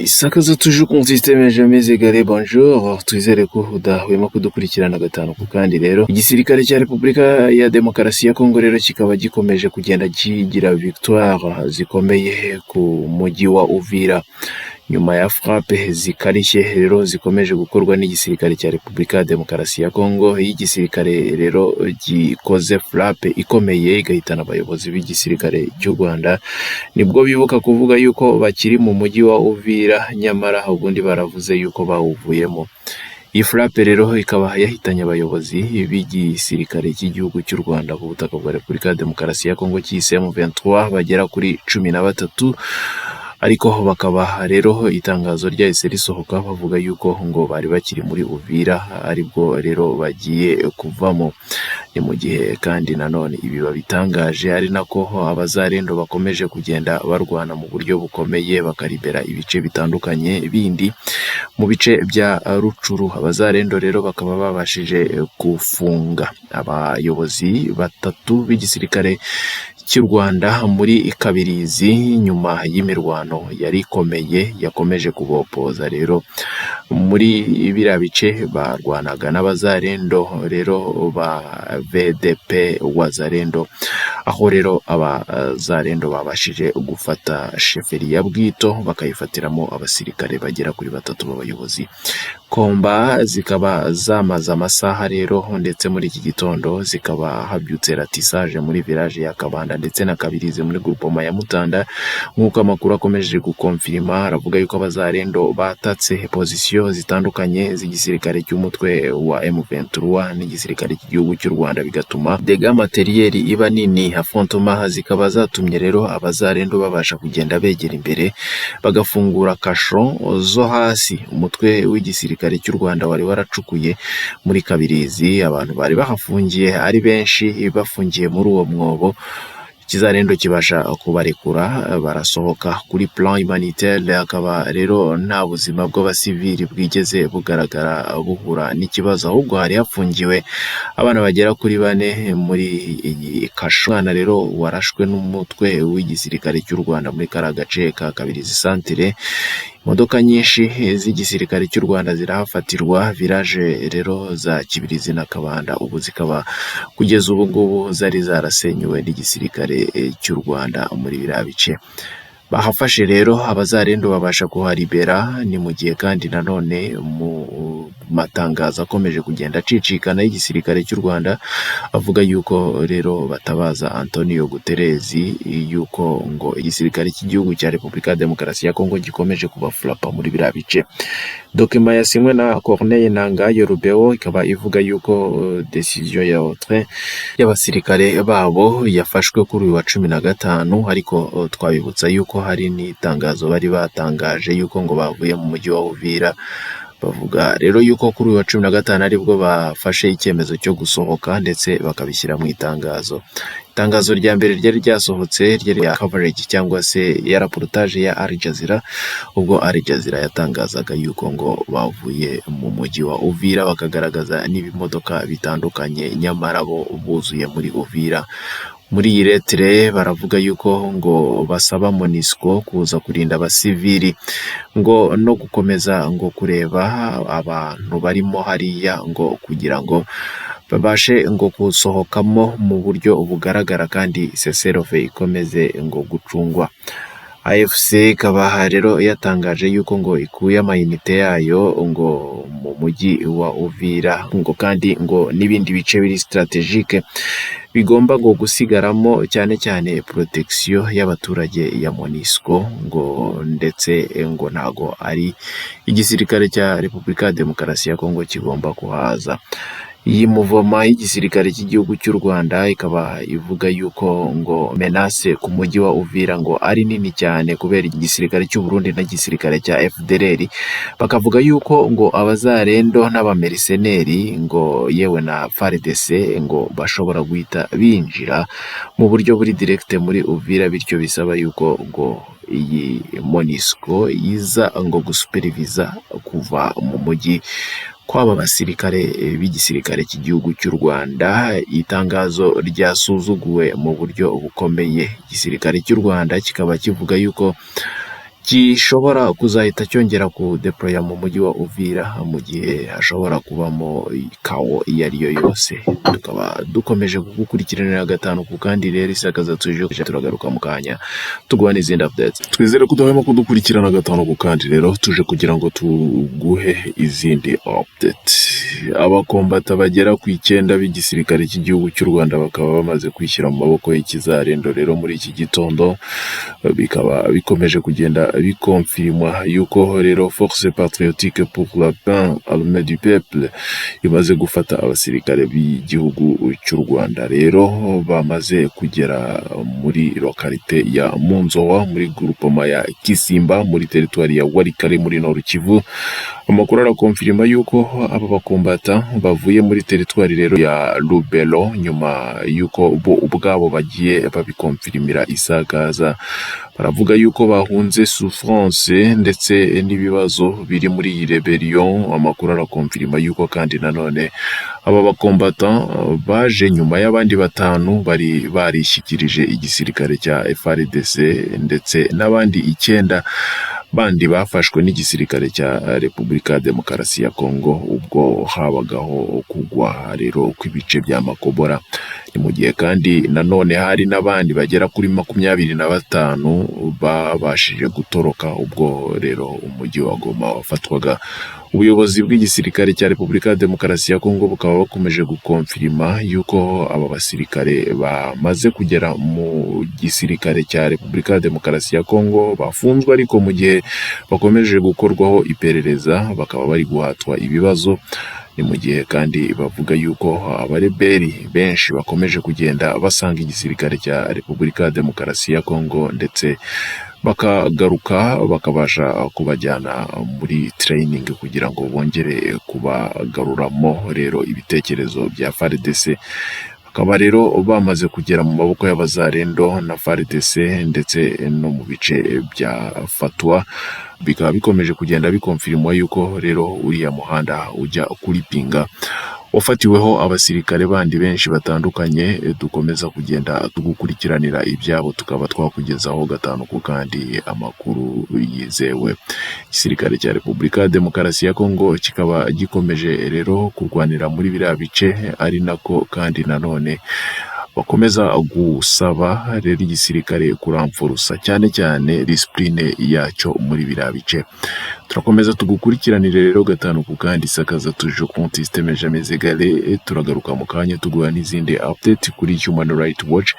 Sakaza toujours ku système jamais égalé. Bonjour, twizere ko udahwema kudukurikirana gatanu ku kandi. Rero igisirikare cya Repubulika ya Demokarasi ya Kongo rero kikaba gikomeje kugenda kigira victoire zikomeye ku mujyi wa Uvira nyuma ya frappe zikarishye rero zikomeje gukorwa n'igisirikare cya Repubulika ya Demokarasi ya Kongo. Igisirikare rero gikoze frappe ikomeye igahitana abayobozi b'igisirikare cy'u Rwanda, nibwo bibuka kuvuga yuko bakiri mu mujyi wa Uvira, nyamara ubundi baravuze yuko bawuvuyemo. Iyi frappe rero ikaba yahitanye abayobozi b'igisirikare cy'igihugu cy'u Rwanda ku butaka bwa Repubulika ya Demokarasi ya Kongo cyise M23 bagera kuri 13, ariko bakaba rero itangazo ryahise risohoka bavuga yuko ngo bari bakiri muri Uvira aribwo rero bagiye kuvamo. Ni mu gihe kandi nanone ibi babitangaje ari nako abazarendo bakomeje kugenda barwana mu buryo bukomeye bakaribera ibice bitandukanye bindi mu bice bya Rucuru. Abazarendo rero bakaba babashije gufunga abayobozi batatu b'igisirikare cy'u Rwanda muri Kabirizi nyuma y'imirwano yari ikomeye yakomeje kubopoza rero muri biriya bice barwanaga n'abazarendo rero ba VDP Wazarendo, aho rero abazarendo babashije gufata sheferi ya Bwito bakayifatiramo abasirikare bagera kuri 3 b'abayobozi. Komba zikaba zamaze amasaha rero ndetse muri iki gitondo zikaba habyutse ratissage muri village ya Kabanda ndetse na Kabirizi muri groupement ya Mutanda, nk'uko amakuru akomeje gukonfirma aravuga yuko abazarendo batatse position zitandukanye z'igisirikare cy'umutwe wa M23 n'igisirikare cy'igihugu cy'u Rwanda, bigatuma dega materiel iba nini. Affrontement zikaba zatumye rero abazarendo babasha kugenda begera imbere bagafungura kasho zo hasi. Umutwe w'igisirikare cy'u Rwanda wari waracukuye muri Kabirizi, abantu bari bahafungiye ari benshi bafungiye muri uwo mwobo. Ikizarendo kibasha kubarekura barasohoka kuri plan humanitaire, akaba rero nta buzima bw'abasivili bwigeze bugaragara buhura n'ikibazo, ahubwo hari hafungiwe abana bagera kuri 4 muri iyi kasho. Mwana rero warashwe n'umutwe w'igisirikare cy'u Rwanda muri karagace ka Kabirizi centre. Imodoka nyinshi z'igisirikare cy'u Rwanda zirahafatirwa, village rero za Kibirizi na Kabanda ubu zikaba kugeza ubu ngubu zari zarasenyuwe n'igisirikare cy'u Rwanda muri biriya bice. Bahafashe rero abazarendo babasha kuharibera. Ni mu gihe kandi nanone mu matangazo akomeje kugenda acicikana y'igisirikare cy'u Rwanda avuga yuko rero batabaza Antonio Guterres yuko ngo igisirikare cy'igihugu cya Repubulika ya Demokarasi ya Kongo gikomeje kubaflapa muri biriya bice. Document yasinywe na Corneille Nangaa Yorubeo ikaba ivuga yuko decision ya autre y'abasirikare babo yafashwe kuri uyu wa 15, ariko twabibutsa yuko hari n'itangazo bari batangaje yuko ngo bavuye mu mujyi wa Uvira. Bavuga rero yuko kuri uyu wa 15 aribwo bafashe icyemezo cyo gusohoka ndetse bakabishyira mu itangazo. Itangazo rya mbere ryari ryasohotse ryari ya coverage cyangwa se ya reportage ya Al Jazeera, ubwo Al Jazeera yatangazaga yuko ngo bavuye mu mujyi wa Uvira bakagaragaza n'ibimodoka bitandukanye, nyamara bo buzuye muri Uvira. Muri iyi letre baravuga yuko ngo basaba MONUSCO kuza kurinda abasivili ngo no gukomeza ngo kureba abantu barimo hariya ngo kugira ngo babashe ngo kusohokamo mu buryo bugaragara kandi cessez-le-feu ikomeze ngo gucungwa. AFC ikaba rero yatangaje yuko ngo ikuye amayinite yayo ngo mu mujyi wa Uvira ngo kandi ngo n'ibindi bice biri strategique bigomba ngo gusigaramo cyane cyane protection y'abaturage ya MONUSCO ngo ndetse ngo ntago ari igisirikare cya Repubulika ya Demokarasi ya Kongo kigomba kuhaza. Iyi muvoma y'igisirikare cy'igihugu cy'u Rwanda ikaba ivuga yuko ngo menace ku mujyi wa Uvira ngo ari nini cyane kubera igisirikare cy'u Burundi n'igisirikare cya FDLR. Bakavuga yuko ngo abazarendo n'abamerceneri ngo yewe na FARDC ngo bashobora guhita binjira mu buryo buri direct muri Uvira, bityo bisaba yuko ngo iyi MONUSCO iza ngo gusupervisa kuva mu mujyi kw'aba basirikare b'igisirikare cy'igihugu cy'u Rwanda. Itangazo ryasuzuguwe mu buryo bukomeye. Igisirikare cy'u Rwanda kikaba kivuga yuko gishobora kuzahita cyongera kudeploya mu mujyi wa Uvira mu gihe hashobora kubamo ikawo iyo ari yo yose. Tukaba dukomeje kugukurikiranira gatanu ku kandi rero isakaza tuje turagaruka mu kanya tuguha n'izindi updates. Twizere ko udahwema kudukurikirana gatanu ku kandi rero tuje kugira ngo tuguhe izindi updates. Abakombata bagera ku 9 b'igisirikare cy'igihugu cy'u Rwanda bakaba bamaze kwishyira mu maboko y'ikizarendo rero muri iki gitondo. Bikaba bikomeje kugenda bikonfirmwa yuko rero Force Patriotique pour la Paix Armée du Peuple imaze gufata abasirikare b'igihugu cy'u Rwanda rero bamaze kugera muri lokalite ya Munzowa muri groupement ya Kisimba muri territoire ya Walikale muri Nord Kivu. Amakuru arakonfirma yuko aba bakombata bavuye muri territoire rero ya Lubero nyuma yuko bo ubwabo bagiye babikonfirmira isagaza. Baravuga yuko bahunze souffrance ndetse n'ibibazo biri muri iyi rebellion. Amakuru arakonfirma yuko kandi nanone aba bakombata baje nyuma y'abandi batanu bari barishyikirije igisirikare cya FARDC ndetse n'abandi 9 bandi bafashwe n'igisirikare cya Repubulika ya Demokarasi ya Kongo ubwo habagaho kugwa rero kw'ibice bya Makobora. Ni mu gihe kandi nanone hari n'abandi bagera kuri 25 babashije gutoroka ubwo rero umujyi wa Goma wafatwaga. Ubuyobozi bw'igisirikare cya Repubulika ya Demokarasi ya Kongo bukaba bakomeje gukonfirma yuko aba basirikare bamaze kugera mu gisirikare cya Repubulika ya Demokarasi ya Kongo bafunzwe, ariko mu gihe bakomeje gukorwaho iperereza bakaba bari guhatwa ibibazo. Ni mu gihe kandi bavuga yuko abareberi benshi bakomeje kugenda basanga igisirikare cya Repubulika ya Demokarasi ya Kongo ndetse bakagaruka bakabasha kubajyana muri training kugira ngo bongere kubagaruramo rero ibitekerezo bya FARDC. Bakaba rero bamaze kugera mu maboko y'abazarendo na FARDC ndetse no mu bice bya Fatwa. Bikaba bikomeje kugenda bikonfirmwa yuko rero uriya muhanda ujya kuri Pinga wafatiweho abasirikare bandi benshi batandukanye. Dukomeza kugenda tugukurikiranira ibyabo tukaba twakugezaho gatanu ku kandi amakuru yizewe. Igisirikare cya Repubulika ya Demokarasi ya Kongo kikaba gikomeje rero kurwanira muri biriya bice, ari nako kandi nanone bakomeza gusaba rero igisirikare kuramfurusa cyane discipline yacyo muri biriya bice. Turakomeza tugukurikiranire rero gatanu ku kandi sakaza tuje konti systeme jamais égalé. Turagaruka mu kanya tuguha n'izindi update kuri Human Rights Watch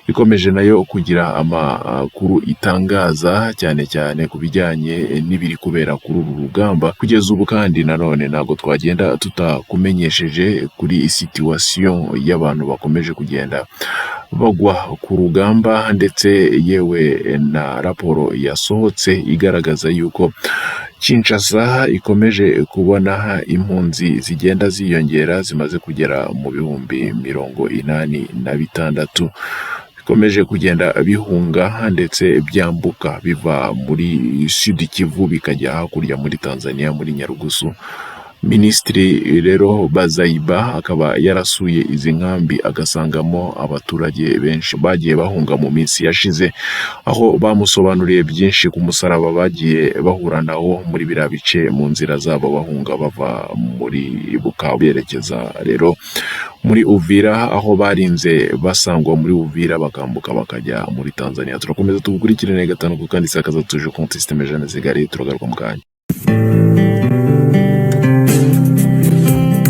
ikomeje nayo kugira amakuru itangaza cyane ku bijyanye n'ibiri kubera kuri uru rugamba. Kugeza ubu kandi nanone ntabwo twagenda tutakumenyesheje kuri situation y'abantu bakomeje kugenda bagwa ku rugamba, ndetse yewe na raporo yasohotse igaragaza yuko Kinshasa ikomeje kubona impunzi zigenda ziyongera zimaze kugera mu bihumbi 86 bikomeje kugenda bihunga ndetse byambuka biva muri Sud Kivu bikajya hakurya muri Tanzania muri Nyarugusu. Minisitiri rero Bazaiba akaba yarasuye izi nkambi agasangamo abaturage benshi bagiye bahunga mu minsi yashize, aho bamusobanuriye byinshi ku musaraba bagiye bahura nawo muri biriya bice mu nzira zabo bahunga bava muri Bukavu berekeza rero muri Uvira, aho barinze basangwa muri Uvira bakambuka bakajya muri Tanzania. Turakomeza tugukurikirane gatanu ku kandi sakaza tuje konti systeme jamais égalé. Turagaruka mu kanya.